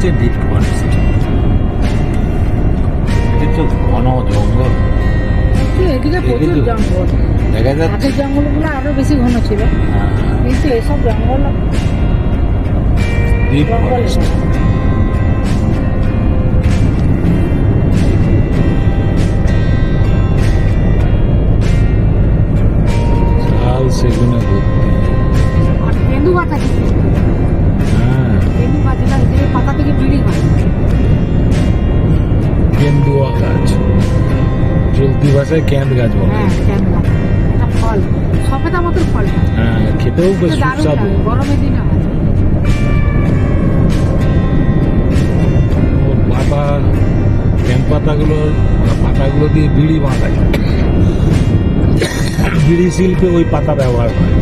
হচ্ছে deep forest. এটা তো ঘন জঙ্গল, এদিকে প্রচুর জঙ্গল, দেখা যাচ্ছে। আগের জঙ্গলগুলো আরো বেশি ঘন ছিল, কিন্তু এসব জঙ্গল ডিপ ফরেস্ট। শাল সেগুনে ভর্তি। আর তেঁদু গাছ আছে, হ্যাঁ, তেঁদু গাছ, এটা যে পাতা থেকে বিড়ি হয়। কেন্দুয়া গাছ, চলতি ভাষায় ক্যান্দ গাছ বলে। হ্যাঁ, তেঁদু গাছ, এটা ফল সফেদা মতো ফলটা, হ্যাঁ, খেতেও বেশ দারুণ সুস্বাদু। লাগে গরমের দিনে হয়। ওর পাতা, ক্যান্দ পাতাগুলো দিয়ে বিড়ি বাঁধায়। বিড়ি শিল্পে ওই পাতা ব্যবহার হয়।